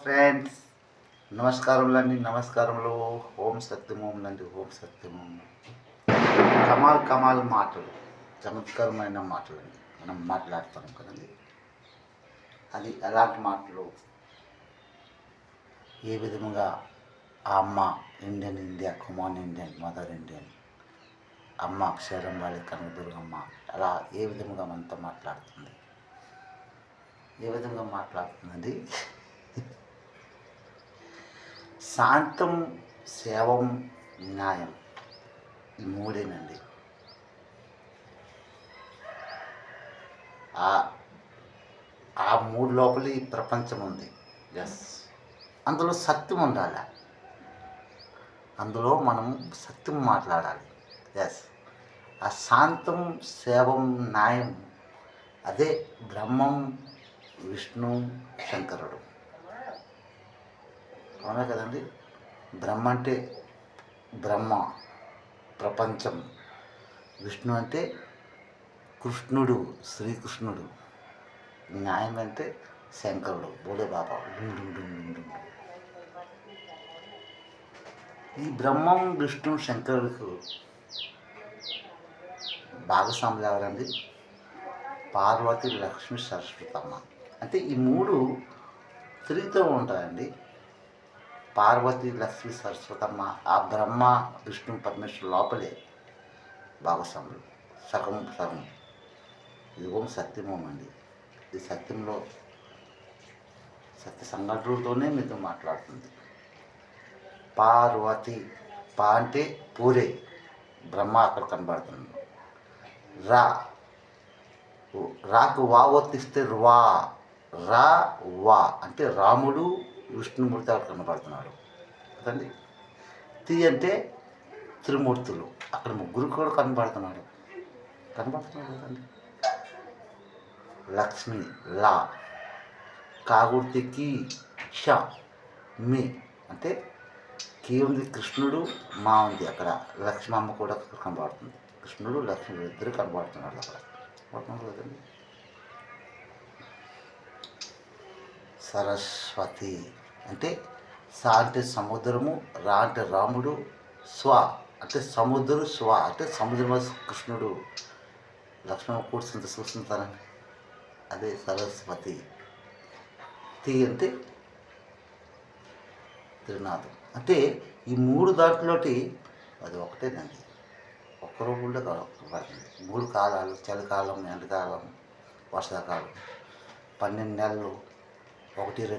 Friends, నమస్కారములండి. నమస్కారములు. ఓం సత్యమోములండి. ఓం సత్యమోము. కమాల్ కమాల్ మాటలు, చమత్కారమైన మాటలు అండి మనం మాట్లాడుతున్నాం కదండి. అది అలాంటి మాటలు ఏ విధముగా ఆ అమ్మ India come on Indian mother Indian అమ్మ అక్షరం వాళ్ళ కనకదుర్గమ్మ అలా ఏ విధముగా మనతో మాట్లాడుతుంది, ఏ విధంగా మాట్లాడుతుందండి. శాంతం, సేవం, న్యాయం, ఈ మూడేనండి. ఆ మూడు లోపల ఈ ప్రపంచం ఉంది. ఎస్, అందులో సత్యం ఉండాలి. అందులో మనం సత్యం మాట్లాడాలి. ఎస్, ఆ శాంతం, సేవం, న్యాయం అదే బ్రహ్మం, విష్ణు, శంకరుడు. అవునా కదండి. బ్రహ్మ అంటే బ్రహ్మ, ప్రపంచం. విష్ణు అంటే కృష్ణుడు, శ్రీకృష్ణుడు. న్యాయం అంటే శంకరుడు, బోడే బాబా. ఈ బ్రహ్మం, విష్ణు, శంకరుడికి భాగస్వాములు ఎవరండి? పార్వతి, లక్ష్మి, సరస్వతమ్మ. అంటే ఈ మూడు స్త్రీతో ఉంటాయండి. పార్వతి, లక్ష్మి, సరస్వతమ్మ ఆ బ్రహ్మ, విష్ణు, పరమేశ్వరు లోపలే భాగస్వాములు. సగం సగం. ఇది ఓం సత్యమోం అండి. ఈ సత్యంలో సత్య సంఘటనలతోనే మీతో మాట్లాడుతుంది. పార్వతి, పా అంటే పూరే, బ్రహ్మ అక్కడ కనబడుతుంది. రాకు వా ఒత్తిస్తే రువా, రా వా అంటే రాముడు, విష్ణుమూర్తి అక్కడ కనబడుతున్నాడు కదండి. తి అంటే త్రిమూర్తులు, అక్కడ ముగ్గురు కూడా కనబడుతున్నాడు కదండి. లక్ష్మి, లా, కాగుర్తికి, క్ష, మీ అంటే కీ ఉంది కృష్ణుడు, మా ఉంది అక్కడ. లక్ష్మమ్మ కూడా కనబడుతుంది. కృష్ణుడు, లక్ష్మి ఇద్దరు కనబడుతున్నాడు అక్కడ కదండి. సరస్వతి అంటే సా అంటే సముద్రము, రా అంటే రాముడు, స్వ అంటే సముద్రం, స్వ అంటే సముద్రం కృష్ణుడు. లక్ష్మణ కూర్చుంటే చూస్తుంటారని అదే సరస్వతి. తి అంటే త్రినాథం. అంటే ఈ మూడు దాంట్లోటి అది ఒకటేనండి. ఒక్క రూపంలో పడుతుంది. మూడు కాలాలు, చలికాలం, ఎండాకాలం, వర్షాకాలం, 12 నెలలు, 1, 2